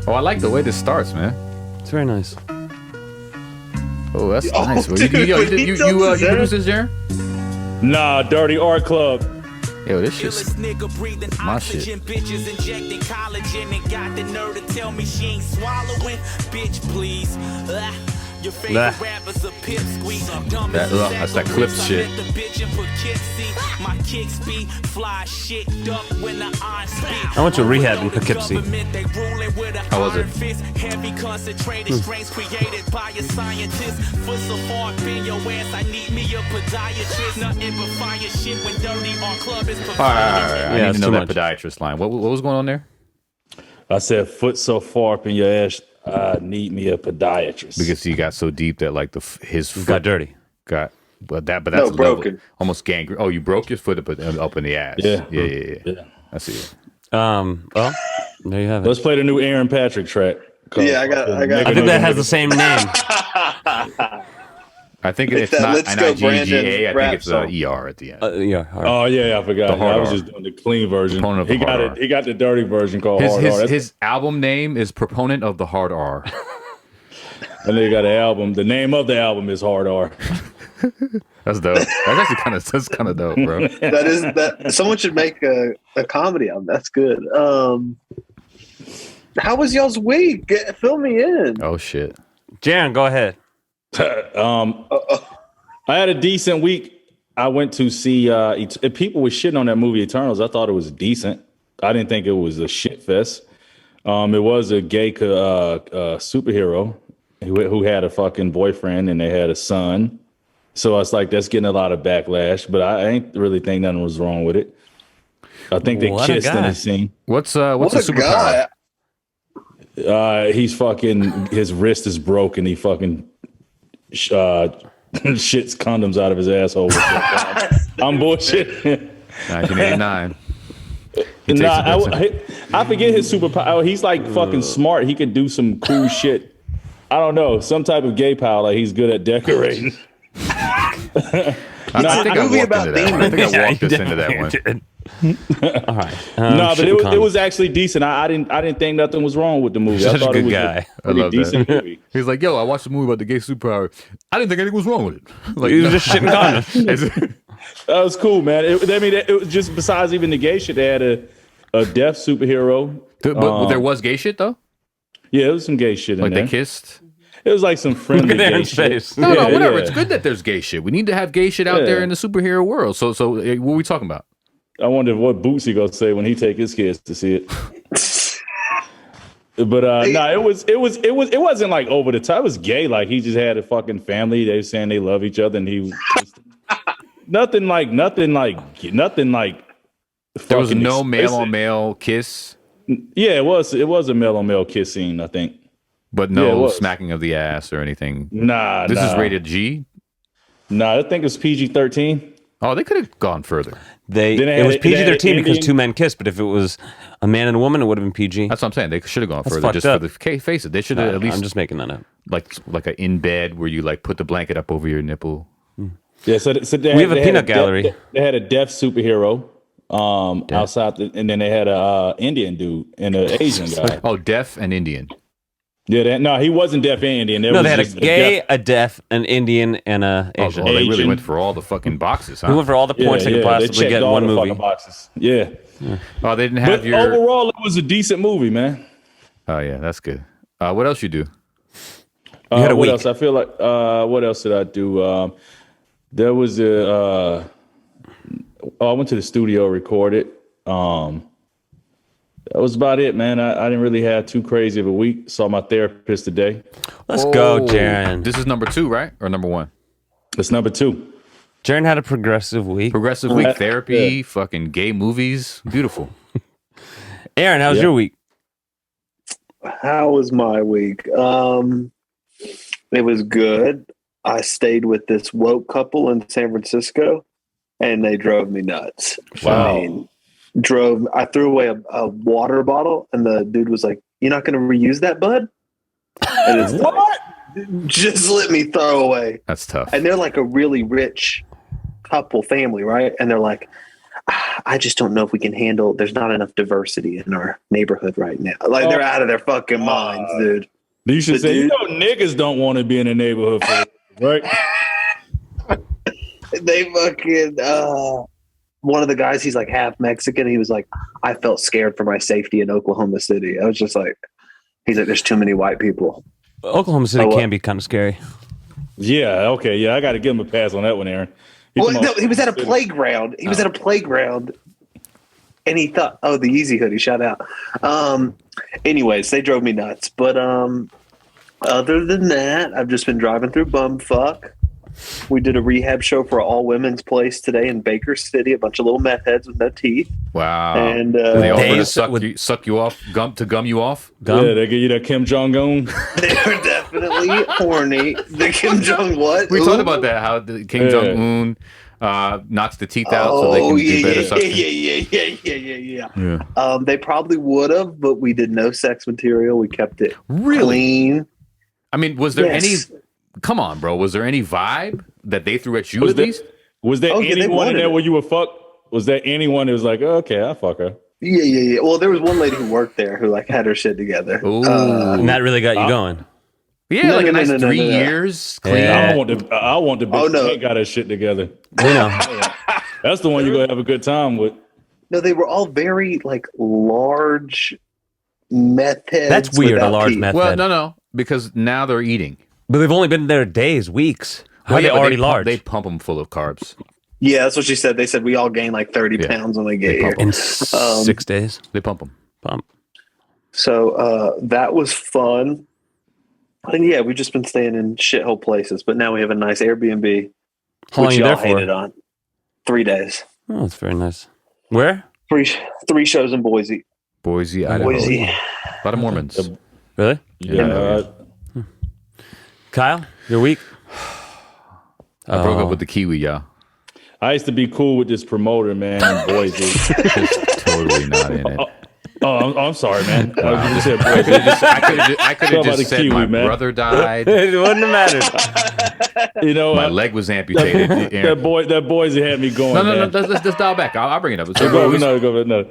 Oh, I like the way this starts, man. It's very nice. Oh, that's nice. Dude, You produce this, Jarren? Nah, Dirty Art Club. Yo, this shit's my shit. Bitches injecting collagen and got the nerve to tell me she ain't swallowing. Bitch, please. Your favorite rapper's a pip squeeze. That's that clip shit. My kicks be fly shit duck when the iron speak. I went to rehab in Poughkeepsie. How was it? Heavy concentrated strains created by a scientist. Foot so far up in your ass, I need me a podiatrist. Nothing but fire shit when Dirty Art Club is All right. I Yeah, need to know that much. podiatrist line. What was going on there? I said, foot so far up in your ass, I need me a podiatrist. Because he got so deep that like his foot Got dirty. got that's No, a broken. almost gangrene. Oh, you broke your foot up in the ass. Yeah. Yeah. I see it. Well, there you have it. Let's play the new Aaron Patrick track. Yeah, I got. I think that has the same name. I think It's it's that not Let's Go N-I-G-G-A. I Brandon think rap it's song. ER at the end. Yeah. All right. Oh yeah, I forgot. The hard I was R. just doing the clean version. Proponent of the He got hard it. R. He got the dirty version called Hard R. His album name is Proponent of the Hard R. And then he got an album. The name of the album is Hard R. That's dope. That's actually kind of dope, bro. That is that. Someone should make a comedy album. That's good. How was y'all's week? Fill me in. Oh shit. Jarren, go ahead. I had a decent week. I went to see. People were shitting on that movie Eternals. I thought it was decent. I didn't think it was a shit fest. It was a gay superhero who had a fucking boyfriend and they had a son. So I was like, that's getting a lot of backlash. But I ain't really think nothing was wrong with it. I think they What a kissed in guy. the scene. What's What the a superpower? guy. He's fucking. His wrist is broken. He fucking shits condoms out of his asshole. I'm bullshit. 1989. He takes Nah, the best. I forget his superpower. He's like fucking smart. He can do some cool shit. I don't know, some type of gay power. Like he's good at decorating. I think I movie walked about into that one. I think I Yeah, walked you us into that one. definitely did. All right. No, but shit it condoms. was actually decent. I didn't think nothing was wrong with the movie. Such I a thought good it was guy. a pretty I love that. decent movie. He's like, yo, I watched a movie about the gay superpower. I didn't think anything was wrong with it. Like, He was just shitting condoms. That was cool, man. It was just besides even the gay shit. They had a deaf superhero. But there was gay shit though. Yeah, it was some gay shit in Like there. they kissed. It was like some Look friendly at gay Aaron's shit. face. No, Yeah, whatever. yeah. It's good that there's gay shit. We need to have gay shit out there in the superhero world. So what are we talking about? I wonder what Bootsy gonna say when he take his kids to see it. But it wasn't like over the top. It was gay. Like he just had a fucking family. They were saying they love each other, and he was just, nothing like. There was fucking no explicit. male on male kiss, Yeah, it was a male on male kiss scene. I think. but Yeah, it no was. smacking of the ass or anything. Nah, This is nah. rated G. Nah, I think it's PG-13. Oh, they could have gone further. Then they It was had- they had PG-13 because Indian- two men kissed, but if it was a man and a woman, it would have been PG. That's what I'm saying. They should have gone further fucked just up. for the face it. They should have at least I'm just making that up. like a in bed where you like put the blanket up over your nipple. Yeah, so they We have a they peanut had gallery. They had a deaf superhero outside, and then they had a Indian dude and an Asian guy. Oh, deaf and Indian. Yeah, no, he wasn't deaf and Indian. No, they had a gay, a deaf, an Indian, and a Oh, Asian. they really Asian. went for all the fucking boxes, huh? We went for all the points they could they possibly checked get in all one the movie. fucking boxes. Yeah, Oh, they didn't have but your. overall, it was a decent movie, man. Oh yeah, that's good. What else you do? had a what week. else? I feel like what else did I do? There was I went to the studio, recorded. That was about it, man. I didn't really have too crazy of a week. Saw my therapist today. Let's go, Oh, Jarren. This is number 2, right? Or number 1? It's number 2. Jarren had a progressive week. Progressive week, therapy, fucking gay movies. Beautiful. Aaron, how's Yeah. your week? How was my week? It was good. I stayed with this woke couple in San Francisco, and they drove me nuts. Wow. I mean, I threw away a water bottle, and the dude was like, "You're not going to reuse that, bud?" And it's like, just let me throw away. That's tough. And they're like a really rich couple family, right? And they're like, I just don't know if we can handle. There's not enough diversity in our neighborhood right now. Like they're out of their fucking minds, dude. You should say, niggas don't want to be in the neighborhood, right? They fucking. One of the guys, he's like half Mexican. He was like, I felt scared for my safety in Oklahoma City. I was just like, he's like, there's too many white people. Oklahoma City can be kind of scary. Yeah, okay, yeah, I got to give him a pass on that one, Aaron. Well, no, he was at a playground. He was at a playground, and he thought, "Oh, the Easy Hoodie, shout out." Anyways, they drove me nuts. But other than that, I've just been driving through bumfuck. We did a rehab show for an all women's place today in Baker City. A bunch of little meth heads with no teeth. Wow! And they offer to suck you off, gum you off. Gum? Yeah, they give you that Kim Jong Un. They are definitely horny. The Kim Jong what? We talked about that. How the Kim Jong Un knocks the teeth out so they can do better suction. Yeah. They probably would have, but we did no sex material. We kept it clean. I mean, was there any? Come on, bro. Was there any vibe that they threw at you at least? Was there anyone in there where you were fucked? Was there anyone who was like, oh, okay, I'll fuck her? Yeah. Well, there was one lady who worked there who like had her shit together. And that really got you going. Yeah, like a nice 3 years clean. Yeah. I want the bitch that ain't got her shit together. You know. That's the one you're going to have a good time with. No, they were all very like large meth heads. That's weird, a large meth head. Well, no, because now they're eating. But they've only been there days, weeks. How are they already large? They pump them full of carbs. Yeah, that's what she said. They said we all gained like 30 pounds when they get here. In 6 days? They pump them. So that was fun. And yeah, we've just been staying in shithole places, but now we have a nice Airbnb. How long are you there for? Hated on. 3 days. Oh, that's very nice. Where? Three shows in Boise. Boise, Idaho. Boise. A lot of Mormons. Really? Yeah. Kyle, your week? I broke up with the Kiwi, y'all. I used to be cool with this promoter, man, in Boise. Totally not in it. I'm sorry, man. I could have just said Kiwi, my man. brother died. It wouldn't have mattered. You know, My leg was amputated. that Boise had me going. No. Let's dial back. I'll bring it up. So No.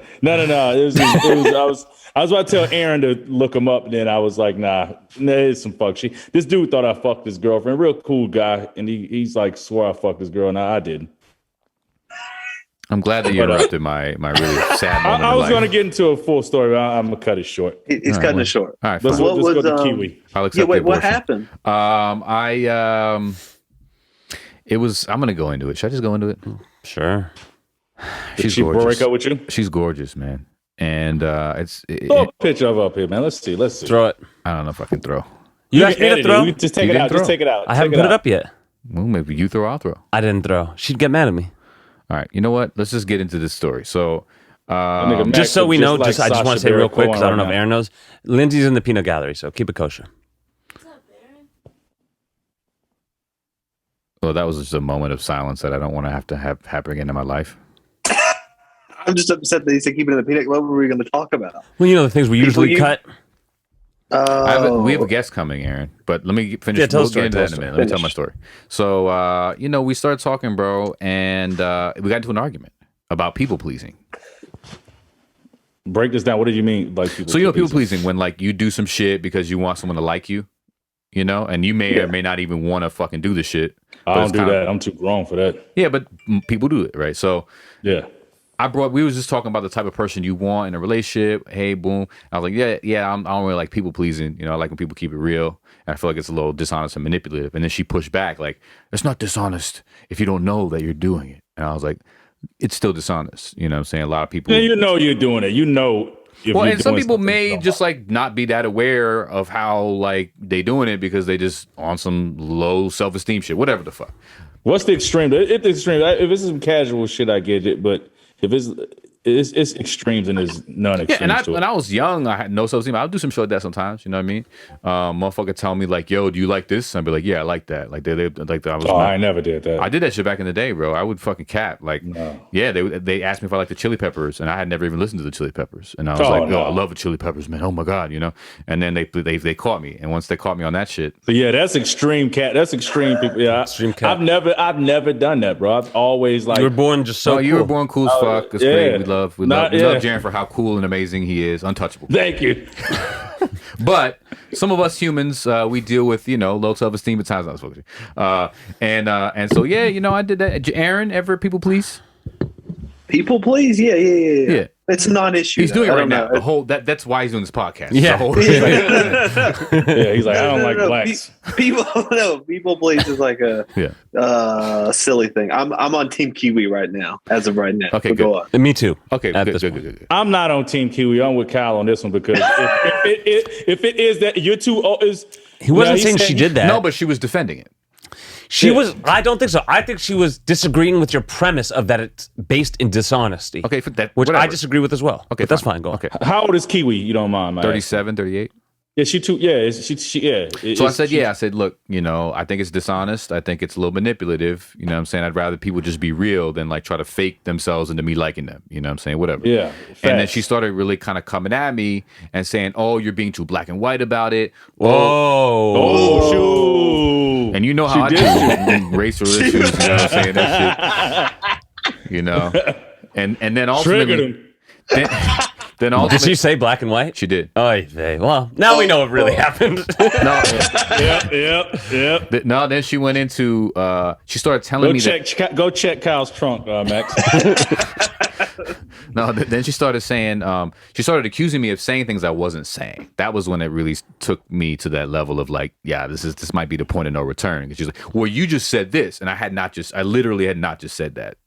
I was about to tell Aaron to look him up, and then I was like, nah, it's some fuck shit. This dude thought I fucked his girlfriend. Real cool guy, and he's like, swore I fucked his girl. Now I didn't. I'm glad that you interrupted my really sad moment. I was going to get into a full story, but I'm going to cut it short. He's cutting it short. All right, Let's fine. go to Kiwi. I'll accept wait, the what abortion. happened? It was. I'm gonna go into it. Should I just go into it? Sure. She's Did she gorgeous. break up with you? She's gorgeous, man. And Throw a picture of her up here, man. Let's see. Throw it. I don't know if I can throw. You asked me to throw? Just take You it didn't out. throw. Just take it out. I haven't put it up yet. Well, maybe you throw. I'll throw. I didn't throw. She'd get mad at me. All right. You know what? Let's just get into this story. So, Just so we know, I just want to say real quick, because I don't know if Aaron. Aaron knows. Lindsay's in the peanut gallery, so keep it kosher. well, that was just a moment of silence that I don't want to have happen again in my life. I'm just upset that he said keep it in the peanut. What were we going to talk about? Well, you know the things we usually cut. We have a guest coming, Aaron. But let me finish. Yeah, tell we'll the story, get into that in a minute. Let me tell my story. So, we started talking, bro, and we got into an argument about people pleasing. Break this down. What do you mean? Like people? So people pleasing when like you do some shit because you want someone to like you, and you may or may not even want to fucking do the shit. I don't do that. I'm too grown for that. Yeah, but people do it, right? So Yeah. we was just talking about the type of person you want in a relationship. Hey, boom. I was like, I don't really like people pleasing. I like when people keep it real. And I feel like it's a little dishonest and manipulative. And then she pushed back, like, it's not dishonest if you don't know that you're doing it. And I was like, it's still dishonest. You know what I'm saying? A lot of people. Yeah, you know you're doing it. You know. Well, and some people may just like not be that aware of how like they doing it because they just on some low self-esteem shit, whatever the fuck. What's the extreme? If it's some casual shit, I get it. But if it's it's extremes and there's non-extremes. When I was young, I had no self-esteem. I'll do some shit like that sometimes. You know what I mean? Motherfucker tell me like, "Yo, do you like this?" I'd be like, "Yeah, I like that." Like they like that. I never did that. I did that shit back in the day, bro. I would fucking cap. Like, yeah, they asked me if I liked the Chili Peppers, and I had never even listened to the Chili Peppers, and I was like, "Yo, I love the Chili Peppers, man. Oh my god, you know." And then they caught me, and once they caught me on that shit, but yeah, that's extreme cat. That's extreme people. Yeah, extreme cat. I've never done that, bro. I've always like you were born just so. Oh, you were born cool as fuck. It's great. We love Jarren for how cool and amazing he is. Untouchable. Thank you. But some of us humans, we deal with low self-esteem at times. And so yeah, I did that. Aaron, ever people please? People please? Yeah. It's a non-issue. He's doing it right now. That's why he's doing this podcast. Yeah. He's like, I don't like blacks. People please is like a silly thing. I'm on Team Kiwi right now, as of right now. Okay, so go on. Me too. Okay, good. I'm not on Team Kiwi. I'm with Kyle on this one because if it is that you're too old, he wasn't saying she did that. No, but she was defending it. She was. I don't think so. I think she was disagreeing with your premise of that it's based in dishonesty. Okay, for that, which I disagree with as well. Okay, but that's fine. Go on. Okay. How old is Kiwi? You don't mind, man? 37, 38. Yeah, she too. Yeah, So I said, look, I think it's dishonest. I think it's a little manipulative. You know what I'm saying? I'd rather people just be real than like try to fake themselves into me liking them. You know what I'm saying? Whatever. Yeah. Facts. And then she started really kind of coming at me and saying, "Oh, you're being too black and white about it." Oh, shoot. And you know how I do racial issues. You know what I'm saying? That shit. And then ultimately. Then did she say black and white? She did. Well, now we know what really happened. Yep. No, then she went into. She started telling me go check Kyle's trunk, Max. No, then she started saying. She started accusing me of saying things I wasn't saying. That was when it really took me to that level of like, yeah, this might be the point of no return. Because she's like, well, you just said this, and I literally had not just said that,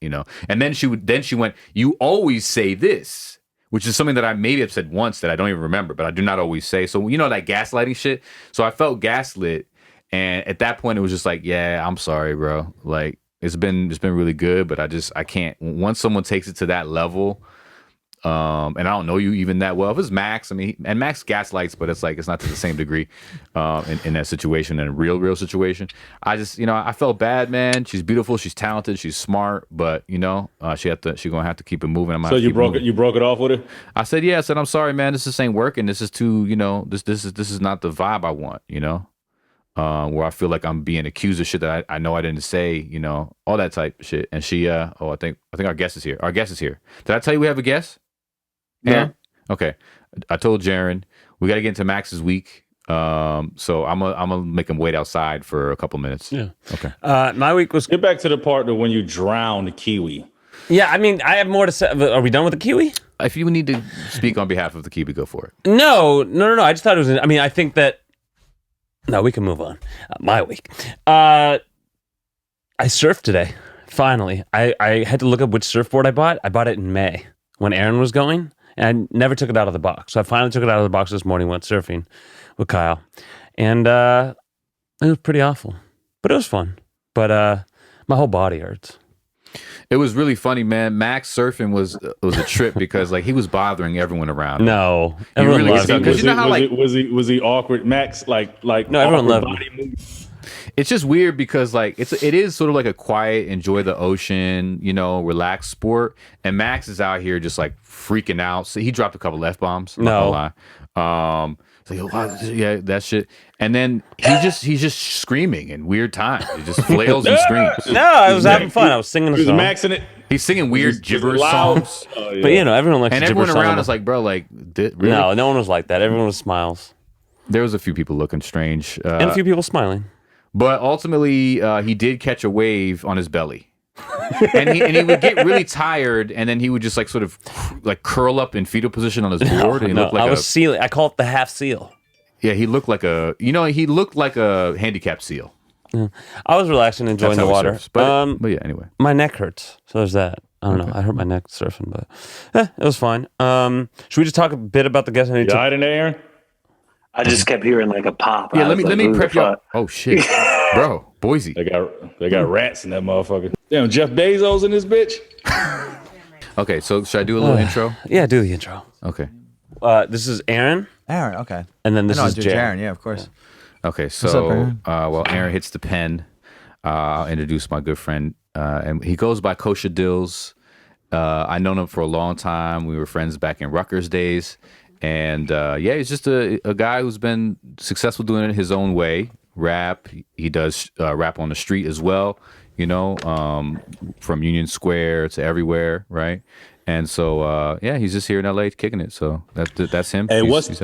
And then she went, you always say this. Which is something that I maybe have said once that I don't even remember, but I do not always say. So, that gaslighting shit. So I felt gaslit. And at that point, it was just like, yeah, I'm sorry, bro. Like, it's been really good, but I can't. Once someone takes it to that level, and I don't know you even that well. If it's Max, and Max gaslights, but it's like, it's not to the same degree in that situation, in a real situation. I just, I felt bad, man. She's beautiful. She's talented. She's smart, but she's going to have to keep it moving. So you broke it off with her? I said, yeah. I said, I'm sorry, man. This ain't working. This is too, this is not the vibe I want, where I feel like I'm being accused of shit that I know I didn't say, all that type of shit. And she, I think our guest is here. Our guest is here. Did I tell you we have a guest? Yeah. Okay. I told Jarren we got to get into Max's week. So I'm gonna make him wait outside for a couple minutes. Yeah. Okay. My week was. Get back to the part of when you drowned the kiwi. Yeah, I have more to say. Are we done with the kiwi? If you need to speak on behalf of the kiwi, go for it. No. I just thought it was. I think that. No, we can move on. My week. I surfed today. Finally, I had to look up which surfboard I bought. I bought it in May when Aaron was going. And I never took it out of the box. So I finally took it out of the box this morning, went surfing with Kyle. And it was pretty awful. But it was fun. But my whole body hurts. It was really funny, man. Max surfing was a trip because like he was bothering everyone around him. No. Everyone really loved him. Was he awkward? Max like no, everyone loved him. It's just weird because like it is sort of like a quiet, enjoy the ocean, relaxed sport. And Max is out here just like freaking out. So he dropped a couple F-bombs. No. Lie. Yeah, that shit. And then he's just screaming in weird times. He just flails and screams. No, I was having fun. I was singing a song. Maxing it. He's singing weird gibberish songs. Oh, yeah. But everyone likes. And everyone around is like, bro, like, really? No one was like that. Everyone was smiles. There was a few people looking strange, and a few people smiling. But ultimately, he did catch a wave on his belly. and he would get really tired, and then he would just like sort of like curl up in fetal position on his board. And he looked like I was sealing. I call it the half seal. Yeah, he looked like a handicapped seal. Yeah. I was relaxing, enjoying the water. But yeah, anyway, my neck hurts, so there's that. I don't know. I hurt my neck surfing, but it was fine. Should we just talk a bit about the guest? You died in there, Aaron? I just kept hearing like a pop. Yeah, let me prep you up. Oh shit, bro, Boise. They got rats in that motherfucker. Damn, Jeff Bezos in this bitch. Okay, so should I do a little intro? Yeah, do the intro. Okay. This is Aaron, Aaron, okay. and then this I know, is dude, Jarren. Yeah, of course. Okay, up, so Aaron? while Aaron hits the pen, I'll introduce my good friend, and he goes by Kosha Dillz. I known him for a long time. We were friends back in Rutgers days, and he's just a guy who's been successful doing it his own way. Rap, he does rap on the street as well. You know, from Union Square to everywhere, right? And so, he's just here in LA kicking it. So that's him. Hey, what's does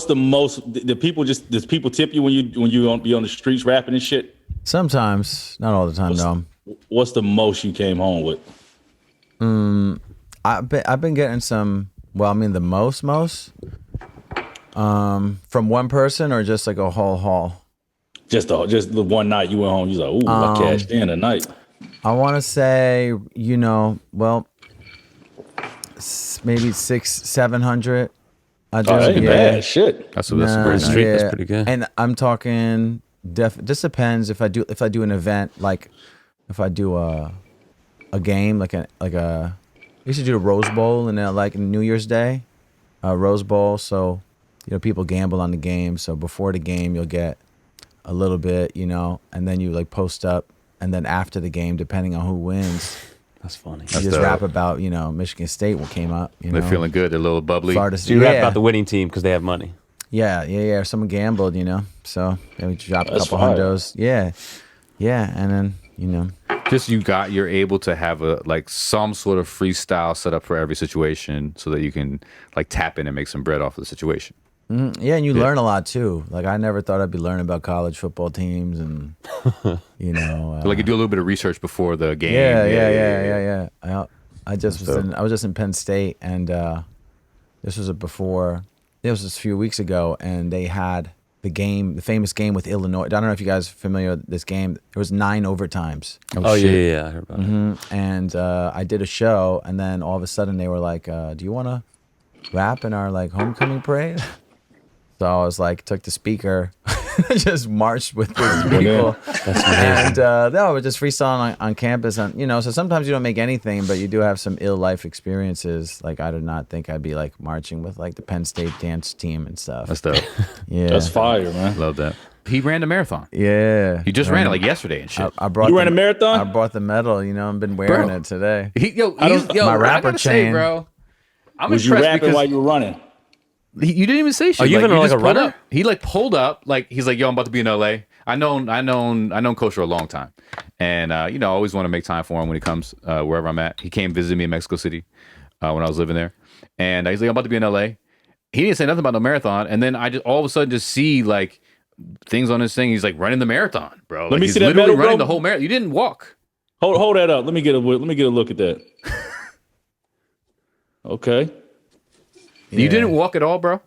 the most? Does people tip you when you be on the streets rapping and shit? Sometimes, not all the time, though. What's the most you came home with? I've been getting some. Well, I mean, the most. From one person or just like a whole haul. Just the one night you went home, you was like, ooh, I cashed in tonight. I want to say, maybe 600-700. That ain't bad. Shit. that's a great street. night. That's pretty good. And I'm talking. This depends if I do an event, like if I do a game like a. I used to do a Rose Bowl and then like New Year's Day, Rose Bowl. So people gamble on the game. So before the game you'll get a little bit, and then you like post up, and then after the game, depending on who wins, That's funny. you just rap about Michigan State what came up. They're feeling good. They're a little bubbly. Florida So State. you rap about the winning team because they have money. Yeah. Someone gambled, so we drop a That's couple fire. hundos. Yeah, and then Just you're able to have some sort of freestyle set up for every situation so that you can like tap in and make some bread off of the situation. yeah, and you learn a lot too. Like I never thought I'd be learning about college football teams, and Like you do a little bit of research before the game. Yeah. I was just in Penn State, and this was just a few weeks ago, and they had the famous game with Illinois. I don't know if you guys are familiar with this game. There was 9 overtimes. Oh yeah. I heard about it. And I did a show, and then all of a sudden they were like, "Do you want to rap in our like homecoming parade?" So I was like, took the speaker, just marched with these people, and we're just freestyling on campus. And so sometimes you don't make anything, but you do have some ill life experiences. Like I did not think I'd be like marching with like the Penn State dance team and stuff. That's dope. Yeah, That's fire, man. Love that. He ran the marathon. Yeah, He just ran it like yesterday and shit. I brought You ran a marathon? I brought the medal. I've been wearing Bro. it today. My rapper I gotta say, chain. bro. I'm Was you impressed rapping because while you were running? you didn't even say shit. Are you even you like just a pulled runner? up. He like pulled up, like he's like, "Yo, I'm about to be in LA." I known Kosha a long time, and I always want to make time for him when he comes wherever I'm at. He came visit me in Mexico City when I was living there, and he's like, "I'm about to be in LA." He didn't say nothing about the marathon, and then I just all of a sudden just see like things on his thing. He's like running the marathon, bro. Let Like, me he's see that literally medal, running bro. the whole marathon. You didn't walk. Hold that up. Let me get a look at that. Okay. You didn't walk at all, bro.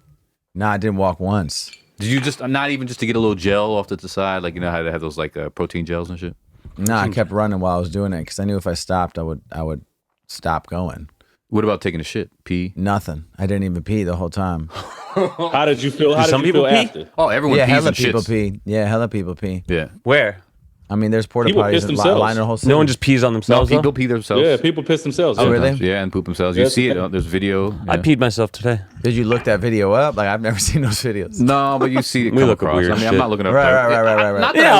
Nah, I didn't walk once. Did you just not even just to get a little gel off to the side, like how they have those like protein gels and shit? Nah, I kept running while I was doing it because I knew if I stopped, I would stop going. What about taking a shit? Pee? Nothing. I didn't even pee the whole time. How did you feel? How Do some did you people feel pee? after? Oh, everyone Yeah, pees hella and people shits. pee. Yeah, hella people pee. Yeah. Where? I mean, there's porta People potties piss that themselves. line the whole city. No one just pees on No, themselves. though? people pee themselves. Yeah, people piss themselves. Oh, really? Sometimes. Yeah, and poop themselves. You Yes, see it. okay. There's video. I Yeah. peed myself today. Did you look that video up? Like I've never seen those videos. No, but you see it We come look at across. weird I mean, I'm shit. not looking up. Right. Not that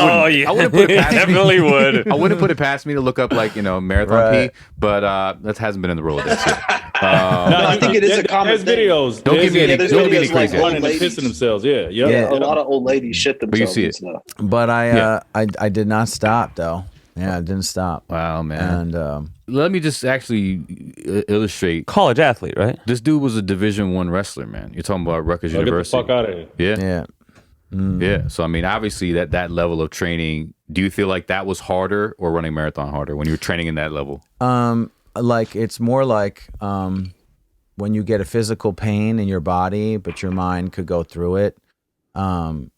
I wouldn't put it past me. Definitely would. I wouldn't put it past me to look up like marathon Right. pee, but that hasn't been in the Rolodex yet. No, I think it is a common There's thing. videos. Don't give me any. there's Don't give me any videos like crazy. old running and ladies. pissing themselves. Yeah. Yeah. A lot of old ladies shit you themselves see and it. stuff. But Yeah. I did not stop though. Yeah, I didn't stop. Wow, man. And Let me just actually illustrate. College athlete, right? This dude was a Division I wrestler, man. You're talking about Rutgers Get the University. fuck out of here. Yeah. yeah, Yeah. So I mean, obviously that level of training, do you feel like that was harder or running marathon harder when you were training in that level? like it's more like when you get a physical pain in your body, but your mind could go through it.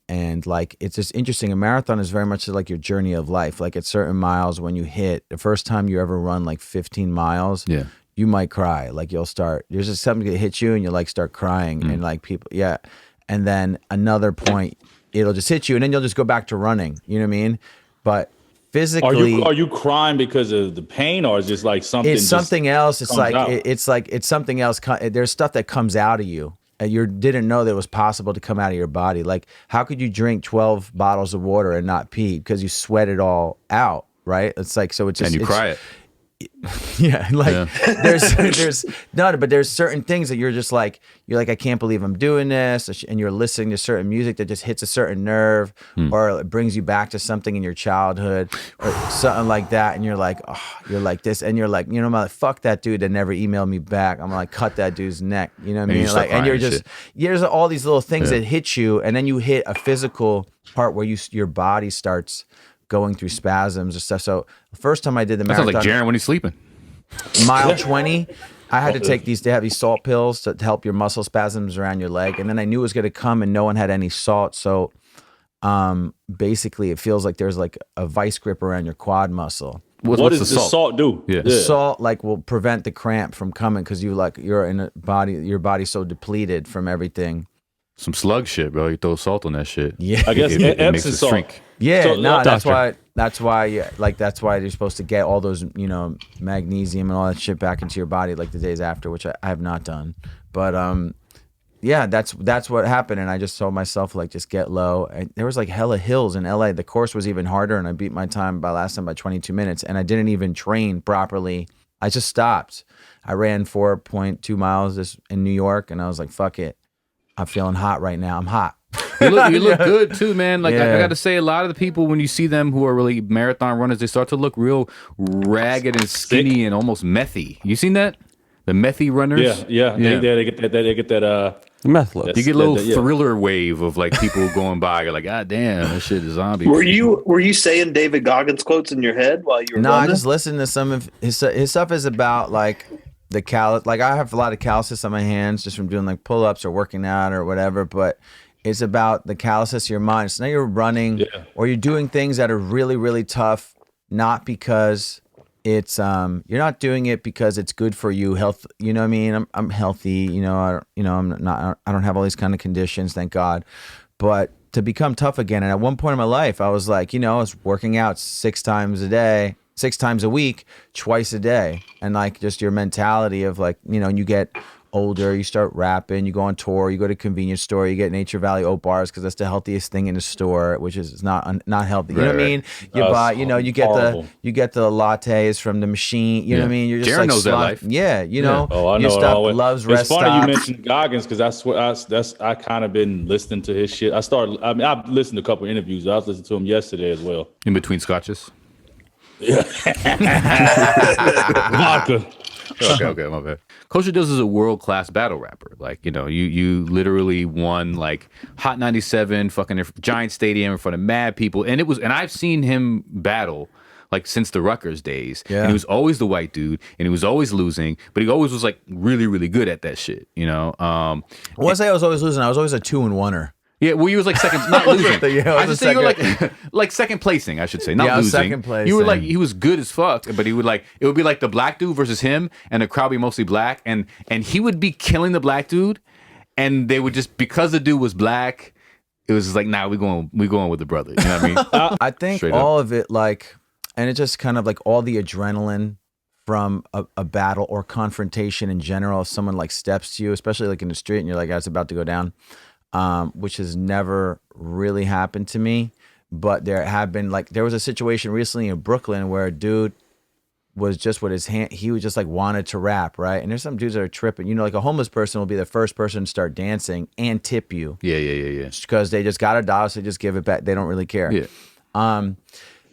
And like it's just interesting. A marathon is very much like your journey of life. Like at certain miles, when you hit the first time you ever run like 15 miles, Yeah. you might cry. Like you'll start. There's just something that hits you, and you like start crying, and like people, yeah. And then another point, it'll just hit you, and then you'll just go back to running. You know what I mean? But physically. Are you crying because of the pain, or is just like something? It's something else. It's like out? it's something else. There's stuff that comes out of you. And you didn't know that it was possible to come out of your body. Like, how could you drink 12 bottles of water and not pee? Because you sweat it all out, right? It's like, so it's just... And you cry it. Yeah, like there's none, but there's certain things that you're like, I can't believe I'm doing this, and you're listening to certain music that just hits a certain nerve, or it brings you back to something in your childhood, or something like that, and you're like, oh, you're like this, and you're like, I'm like, fuck that dude that never emailed me back. I'm like, cut that dude's neck, you know what I mean? Like, and you're just, there's all these little things that hit you, and then you hit a physical part where your body starts going through spasms or stuff. So the first time I did the marathon, sounds like Jarren when he's sleeping. Mile 20, I had to take these. They have these salt pills to help your muscle spasms around your leg, and then I knew it was going to come, and no one had any salt. So, basically, it feels like there's like a vice grip around your quad muscle. What does the salt do? Yeah. The salt will prevent the cramp from coming because you're in a body. Your body's so depleted from everything. Some slug shit, bro. You throw salt on that shit. Yeah, I guess it makes Epsom it salt. shrink. Yeah, So, no, doctor. that's why you're supposed to get all those, magnesium and all that shit back into your body like the days after, which I have not done. But yeah, that's what happened, and I just told myself like just get low. And there was like hella hills in LA. The course was even harder, and I beat my time last time by 22 minutes, and I didn't even train properly. I just stopped. I ran 4.2 miles in New York, and I was like, fuck it. I'm feeling hot right now. I'm hot. You look good too, man. Like I Yeah. got to say, a lot of the people when you see them who are really marathon runners, they start to look real ragged and skinny and almost methy. You seen that? The methy runners. Yeah. They get that. The meth look. You get a little Yeah. thriller wave of like people going by. You're like, God damn, this shit is zombie. Were you saying David Goggins quotes in your head while you were No, I running? just listened to some of his stuff is about like the callus. Like I have a lot of calluses on my hands just from doing like pull-ups or working out or whatever, but it's about the calluses of your mind. So now you're running or you're doing things that are really, really tough, not because it's you're not doing it because it's good for you health. You know what I mean? I'm healthy, I don't have all these kind of conditions, thank God. But to become tough again, and at one point in my life, I was like, I was working out 6 times a week, twice a day. And like just your mentality of like, you get older, you start rapping, you go on tour, you go to a convenience store, you get Nature Valley oat bars because that's the healthiest thing in the store, which is not healthy. You know what I mean? You buy, you get horrible. the lattes from the machine. You know what I mean? You're just Jarren like knows that life. Yeah, Oh, I know your it stuff all. loves It's rest funny you stops. mentioned Goggins because I kind of been listening to his shit. I've listened to a couple interviews. I was listening to him yesterday as well. In between scotches. Vodka. Okay, my bad. Kosha Dillz is a world-class battle rapper. Like, you literally won like Hot 97, fucking giant stadium in front of mad people. And I've seen him battle like since the Rutgers days. Yeah. And he was always the white dude and he was always losing, but he always was like really, really good at that shit, I wouldn't say I was always losing. I was always a 2-and-1er. Yeah, well, you was like second, not losing. Yeah, I should say you were like second placing. I should say, not Yeah, I was losing. second placing. You were like he was good as fuck, but it would be like the black dude versus him, and the crowd be mostly black, and he would be killing the black dude, and they would just because the dude was black, it was just like nah, we going with the brother. You know what I mean? I think Straight all of it and it just kind of like all the adrenaline from a battle or confrontation in general. If someone like steps to you, especially like in the street, and you're like, it's about to go down. Which has never really happened to me, but there was a situation recently in Brooklyn where a dude was just with his hand, he was just like wanted to rap, right? And there's some dudes that are tripping, like a homeless person will be the first person to start dancing and tip you. Yeah. Because they just got $1, so they just give it back. They don't really care. Yeah.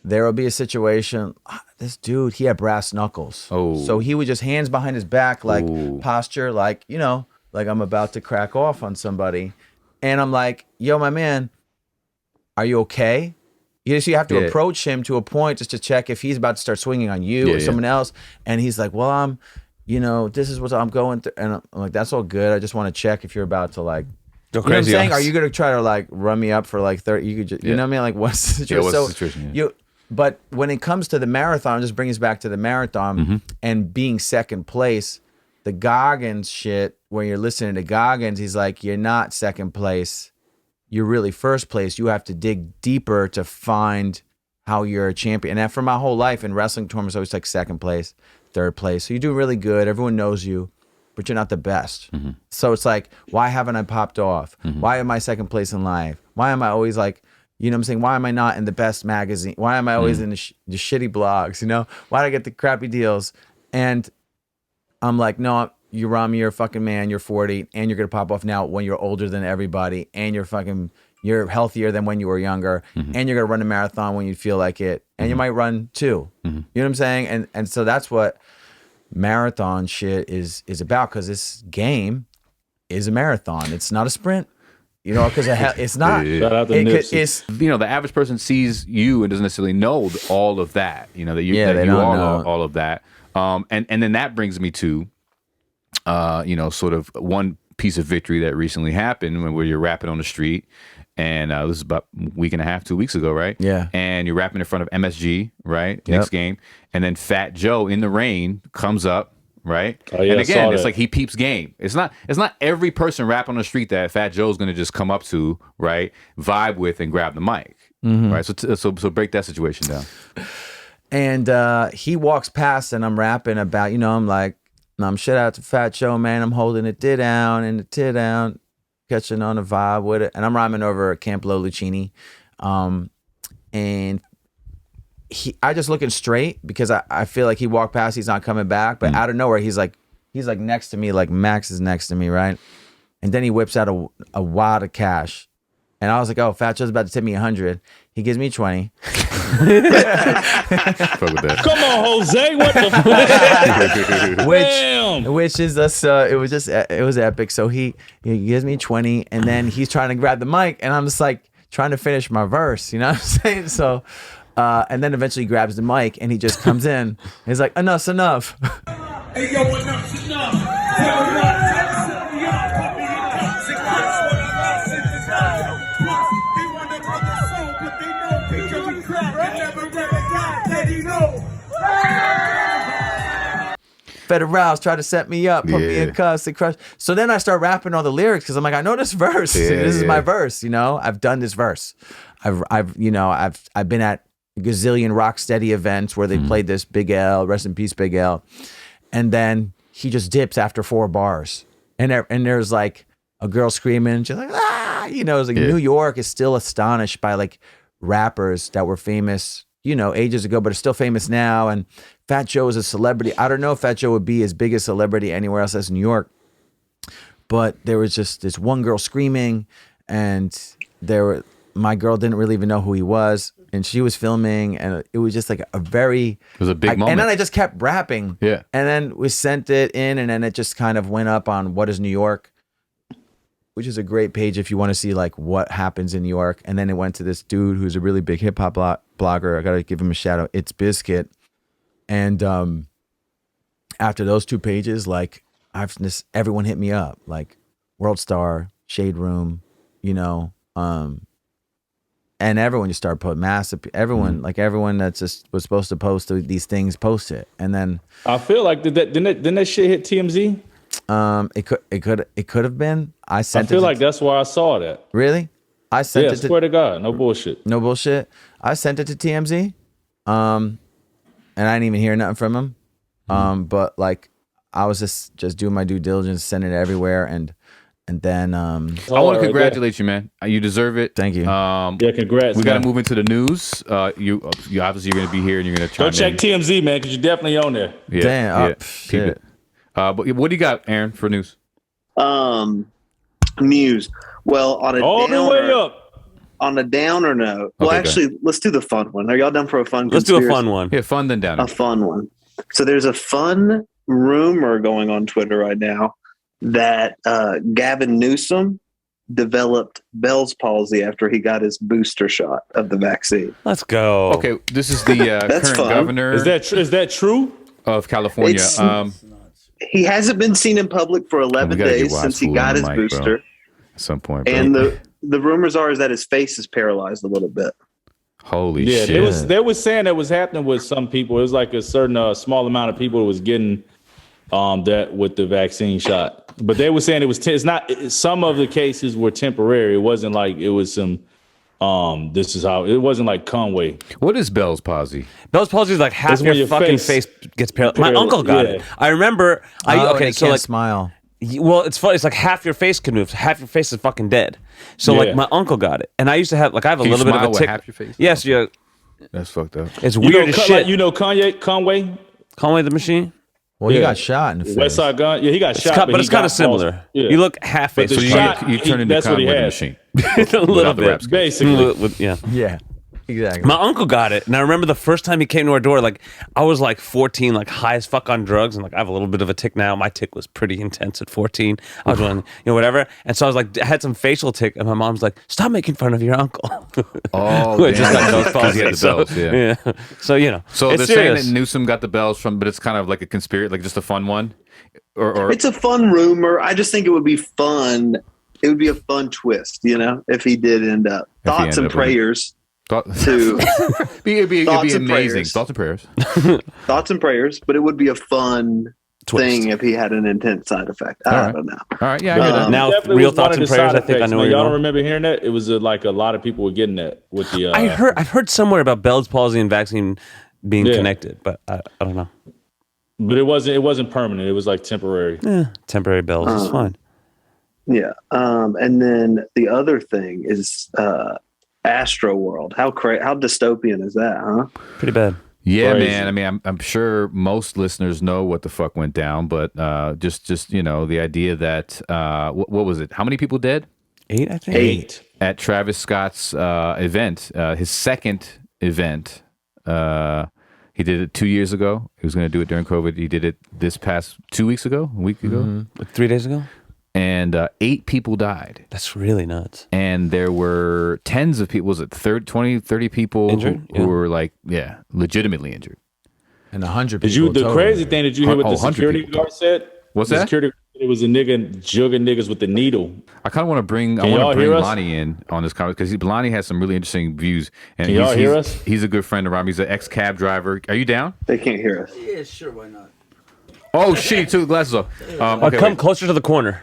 There will be a situation, this dude, he had brass knuckles. Oh. So he would just hands behind his back, like Ooh. posture, like, like I'm about to crack off on somebody. And I'm like, yo, my man, are you okay? You have to approach him to a point just to check if he's about to start swinging on you or someone else. And he's like, well, I'm, this is what I'm going through. And I'm like, that's all good. I just want to check if you're about to like, Go you know what I'm crazy. saying? Are you going to try to like run me up for like 30? You could just, you know what I mean? Like what's the situation? what's the situation? Yeah. But when it comes to the marathon, it just brings us back to the marathon and being second place. The Goggins shit, when you're listening to Goggins, he's like, you're not second place. You're really first place. You have to dig deeper to find how you're a champion. And for my whole life in wrestling tournaments, I always like second place, third place. So you do really good. Everyone knows you, but you're not the best. So it's like, why haven't I popped off? Why am I second place in life? Why am I always like, you know what I'm saying? Why am I not in the best magazine? Why am I always in the shitty blogs? You know, why do I get the crappy deals? And I'm like, no, you're Rami, you're a fucking man, you're 40, and you're gonna pop off now when you're older than everybody, and you're healthier than when you were younger, and you're gonna run a marathon when you feel like it, and you might run two. You know what I'm saying? And so that's what marathon shit is about, because this game is a marathon. It's not a sprint. You know, because it's not. Shout out to It's You know, the average person sees you and doesn't necessarily know all of that. You know, that you, Yeah, that they you don't are know. all of that. And then that brings me to, you know, sort of one piece of victory that recently happened where you're rapping on the street. And this is about a week and a half, 2 weeks ago, right? Yeah. And you're rapping in front of MSG, right? Next game. And then Fat Joe in the rain comes up, right? Oh, yeah, and I again, saw it's that. like he peeps game. It's not every person rapping on the street that Fat Joe's gonna just come up to, right? Vibe with and grab the mic. Right. So break that situation down. And he walks past, and I'm rapping about, you know, I'm like, I'm shit out to Fat Joe, man. I'm holding it down and the down, catching on a vibe with it. And I'm rhyming over Camp Lo Lucchini. And I just looking straight because I feel like he walked past, he's not coming back. But out of nowhere, he's like next to me, like Max is next to me, right? And then he whips out a wad of cash. And I was like, oh, Fat Joe's about to tip me 100. He gives me 20. Fuck with that. Come on, Jose. What the fuck? Damn. Which is us. It was epic. So he gives me 20, and then he's trying to grab the mic, and I'm just like trying to finish my verse. You know what I'm saying? So, and then eventually he grabs the mic, and he just comes in. He's like, enough's enough. Hey, yo, enough's enough. Federals tried to set me up, put me in cuffs and crush. So then I start rapping all the lyrics because I'm like, I know this verse. This is my verse. You know, I've done this verse. I've been at a gazillion Rocksteady events where they played this Big L, rest in peace, Big L. And then he just dips after 4 bars, and there's like a girl screaming. She's like, ah, you know, it's like New York is still astonished by like rappers that were famous, you know, ages ago, but are still famous now. And Fat Joe is a celebrity. I don't know if Fat Joe would be as big a celebrity anywhere else as New York, but there was just this one girl screaming, and my girl didn't really even know who he was, and she was filming, and it was just like it was a big moment. And then I just kept rapping. Yeah. And then we sent it in, and then it just kind of went up on What is New York, which is a great page if you want to see like what happens in New York. And then it went to this dude who's a really big hip hop blogger. I got to give him a shout out. It's Biscuit. And after those 2 pages, like everyone hit me up, like World Star, Shade Room, you know, and everyone just started putting everyone that just was supposed to post these things, post it. And then I feel like didn't that shit hit TMZ? It could have been. I feel like that's why I saw that. Really? I sent it to, swear to God, no bullshit. No bullshit. I sent it to TMZ. And I didn't even hear nothing from him. But like I was just doing my due diligence, sending it everywhere, and then I want to congratulate you, man. You deserve it. Thank you. Yeah, congrats. We got to man. move into the news. You obviously you're going to be here and you're going to try. Go check TMZ, man, because you're definitely on there. Yeah, Damn. yeah. Shit. Keep it. But what do you got, Aaron, for news? News. Well, on a All the way up. On a downer note. Well, Okay, actually, let's do the fun one. Are y'all done for a fun? Let's do a conspiracy? fun one. Yeah, fun then down. A fun one. So there's a fun rumor going on Twitter right now that Gavin Newsom developed Bell's palsy after he got his booster shot of the vaccine. Let's go. Okay, this is the That's current fun. governor Is that true? of California. It's- He hasn't been seen in public for 11 We gotta get days Wise since he Fool got on his the mic, bro. booster. At some point, bro. And the rumors are is that his face is paralyzed a little bit. Holy Yeah, shit. they was saying that was happening with some people. It was like a certain small amount of people was getting that with the vaccine shot. But they were saying it was it's not. Some of the cases were temporary. It wasn't like it was some This is how it wasn't like Conway. What is Bell's palsy? Bell's palsy is like half That's when your your fucking face- face gets paralyzed. My uncle got it. I remember. Okay, So like, smile. well, it's funny. It's like half your face can move. Half your face is fucking dead. So like, Yeah. my uncle got it, and I used to have like I have a Can you little bit smile of a with tick. half your face? Yes, yeah. That's fucked up. It's You weird know, as like, shit. you know Conway, Conway the Machine. Well, he Yeah. got shot in the face. West Side Gun. Yeah, he got shot, But it's kind of got similar. balls. Yeah. You look half But face. the So shot- you turn into that's what he Conway the had. Machine. a little Without the bit. rap skill. Basically. Yeah. Yeah, exactly. My uncle got it, and I remember the first time he came to our door. Like I was like 14, like high as fuck on drugs, and like I have a little bit of a tick now. My tick was pretty intense at 14. I was doing, whatever, and so I was like, I had some facial tick, and my mom's like, "Stop making fun of your uncle." Oh, Who had just got damn. Bell's 'Cause palsy. he had the So, bells, yeah. So So it's they're serious. saying that Newsom got the bells from, but it's kind of like a conspiracy, like just a fun one, or It's a fun rumor. I just think it would be fun. It would be a fun twist, if he did end up. If he Thoughts ended and up prayers thought, to it'd be Thoughts and amazing. prayers. Thoughts and prayers. thoughts and prayers, but it would be a fun Twist. thing if he had an intense side effect. All I right. don't know. All right, yeah, I hear that. Now, Definitely real was one thoughts of and the prayers. side I think I effects, know man. where you're Y'all don't going. remember hearing that? It was like a lot of people were getting that with the. I've heard somewhere about Bell's palsy and vaccine being Yeah. connected, but I don't know. But it wasn't permanent. It was like temporary. Temporary bells is fine. Yeah. And then the other thing is Astroworld. How dystopian is that, huh? Pretty bad. Yeah, Crazy. man. I mean, I'm sure most listeners know what the fuck went down, but just the idea that what was it? How many people dead 8, I think. 8. at Travis Scott's event? His second event. He did it 2 years ago. He was going to do it during COVID. He did it this past 2 weeks ago, a week ago, Like 3 days ago. and 8 people died. That's really nuts. And there were tens of people. Was it 20, 30 people Injured? who Yeah. were like, legitimately injured. And 100 Did people. you? The total. crazy thing, did you hear what the 100 security people. guard said? What's The that? Security, it was a nigga jugging niggas with the needle. I kind of want to bring y'all hear us? Lonnie in on this conversation because Lonnie has some really interesting views. And Can y'all hear us? He's a good friend of Rami. He's an ex-cab driver. Are you down? They can't hear us. Yeah, sure, why not? Oh, shit. He took the glasses off. Okay, Come wait. closer to the corner.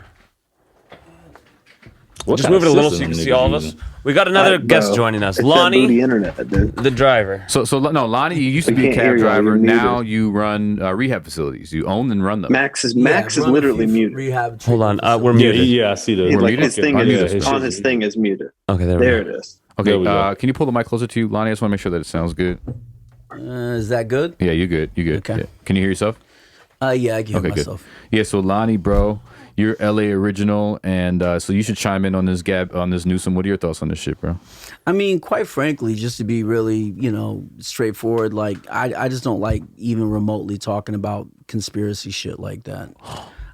What Just kind move it of a little so you system can see niggas all of us. using? We got another Bro, guest joining us. It's that booty Lonnie, internet, dude. the driver. So no, Lonnie, you used to We be a can't hear cab you. driver. You're muted. Now you run rehab facilities. You own and run them. Max is Yeah, run a literally few muted. Rehab. Hold on, we're Yeah, muted. yeah, I see the. Like muted? his thing Okay, is unmute us. on his thing is muted. Okay, there we There go. it is. Okay, There we go. can you pull the mic closer to you, Lonnie? I just want to make sure that it sounds good. Is that good? Yeah, you're good. You're good. Okay. Yeah. Can you hear yourself? Yeah, I can hear Okay, myself. good. Yeah, so Lonnie, bro, you're LA original, and so you should chime in on this Newsom. What are your thoughts on this shit, bro? I mean, quite frankly, just to be really, straightforward, like I just don't like even remotely talking about conspiracy shit like that.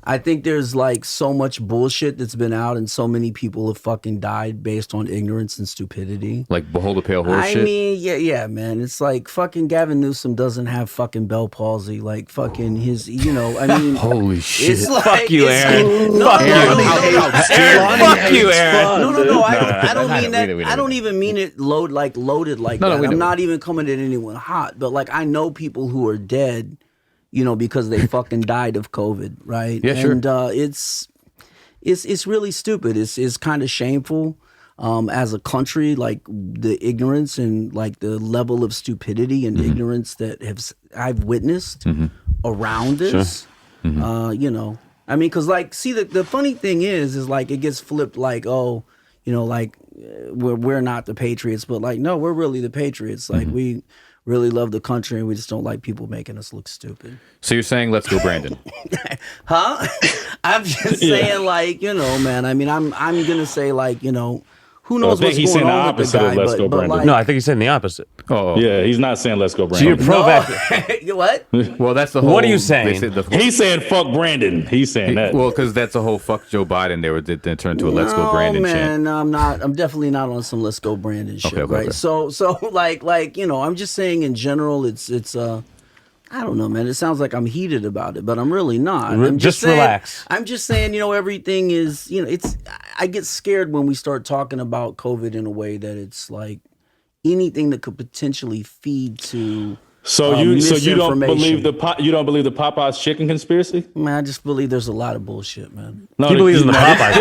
I think there's like so much bullshit that's been out, and so many people have fucking died based on ignorance and stupidity. Like behold the pale horse I shit. mean, yeah, man. It's like fucking Gavin Newsom doesn't have fucking Bell palsy. Like fucking his, I mean, Holy shit! it's like Fuck you, it's- Aaron. No, Fuck no, you. no, no, Lonnie no, hates Aaron, fun. fuck you, Aaron. No, I I don't know, mean that. we know. I don't even mean it loaded like that. No, we know. I'm not even coming at anyone hot, but like I know people who are dead, because they fucking died of COVID, right? Yeah, sure. And it's really stupid. It's kind of shameful. As a country, like the ignorance and like the level of stupidity and ignorance that I've witnessed around this, I mean, because like, see, the funny thing is like it gets flipped like, oh, like we're not the patriots, but like no, we're really the patriots. Like we really love the country and we just don't like people making us look stupid. So you're saying let's go, Brandon? Huh? I'm just saying, like, man. I mean, I'm gonna say, like, who knows think what's he's going saying the on with the opposite of guy, let's go, but Brandon. like, No, I think he's saying the opposite. Oh, Yeah, he's not saying let's go, So you're Brandon. pro-vaccine. what? Well, that's the whole. What are you they saying? said the- He's saying fuck Brandon. He's saying that. well, because that's the whole fuck Joe Biden. They turned into a let's go, Brandon man, chant. no, I'm not. I'm definitely not on some let's go Brandon shit, Okay, right? okay. So like, I'm just saying in general, it's I don't know, man. It sounds like I'm heated about it, but I'm really not. I'm Just saying, relax. I'm just saying, everything is, it's. I get scared when we start talking about COVID in a way that it's like anything that could potentially feed to So you don't believe misinformation. you don't believe the Popeyes chicken conspiracy? Man, I just believe there's a lot of bullshit, man. No, He believes in the Popeyes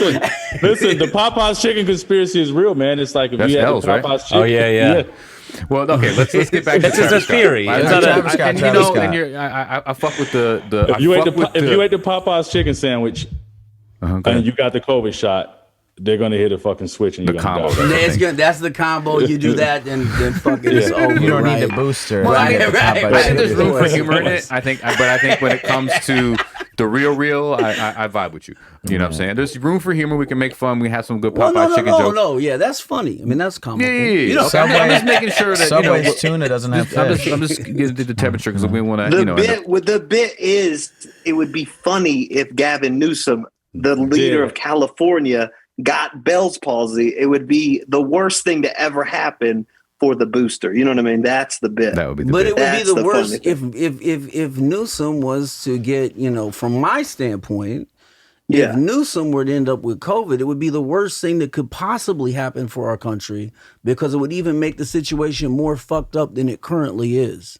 one. Listen, the Popeyes chicken conspiracy is real, man. It's like if That's you had L's, the right? Popeyes chicken. Oh, yeah. Well, okay, let's get back to It's just a Travis Scott. theory. I, It's I, not a- I, Travis Scott, and Travis you know, Scott. and I fuck with the. If you ate the the Popeyes chicken sandwich go and ahead. you got the COVID shot, they're gonna hit a fucking switch and you're The gonna combo, die. that's- That's the combo. You do that, then fucking it's over. You don't right? need the booster. Right, You get the right, Popeyes right. I think there's chicken. room for humor in it. I think when it comes to the real, I vibe with you. You know what I'm saying? There's room for humor. We can make fun. We have some good Well, Popeye chicken jokes. no. Yeah, that's funny. I mean, that's comical. Yeah. You know, Okay, I'm just making sure that you know. Subway's tuna doesn't have I'm fish. just getting to the temperature because we want to, The you know. the bit is it would be funny if Gavin Newsom, the leader Yeah. of California, got Bell's palsy. It would be the worst thing to ever happen for the booster. You know what I mean? That's the bit. That would be the But bit. it would be That's the the worst funny if Newsom was to get, from my standpoint, Yeah. if Newsom were to end up with COVID, it would be the worst thing that could possibly happen for our country because it would even make the situation more fucked up than it currently is.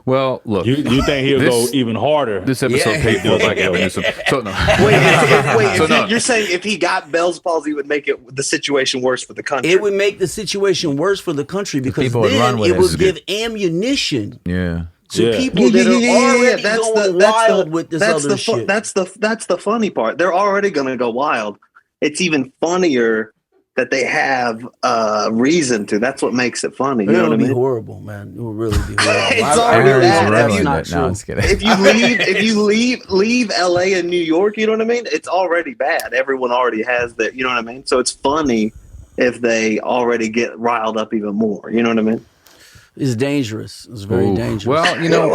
Well, look, You think he'll This- go even harder? this episode Yeah. paid for by Gavin Newsom. So no. You're saying if he got Bell's palsy, it would make the situation worse for the country. It would make the situation worse for the country because people would then run with it it. would give ammunition Yeah. to Yeah. people that are already going wild with this that's other the shit. That's the funny part. They're already going to go wild. It's even funnier that they have reason to. That's what makes it funny. You It know what I would be mean? horrible, man. It would really be horrible. It's I already heard bad. that's If you- not No, I'm true. just kidding. If you leave LA and New York, you know what I mean? It's already bad. Everyone already has that. You know what I mean? So it's funny if they already get riled up even more. You know what I mean? It's dangerous. It's very Ooh. dangerous. Well, you know,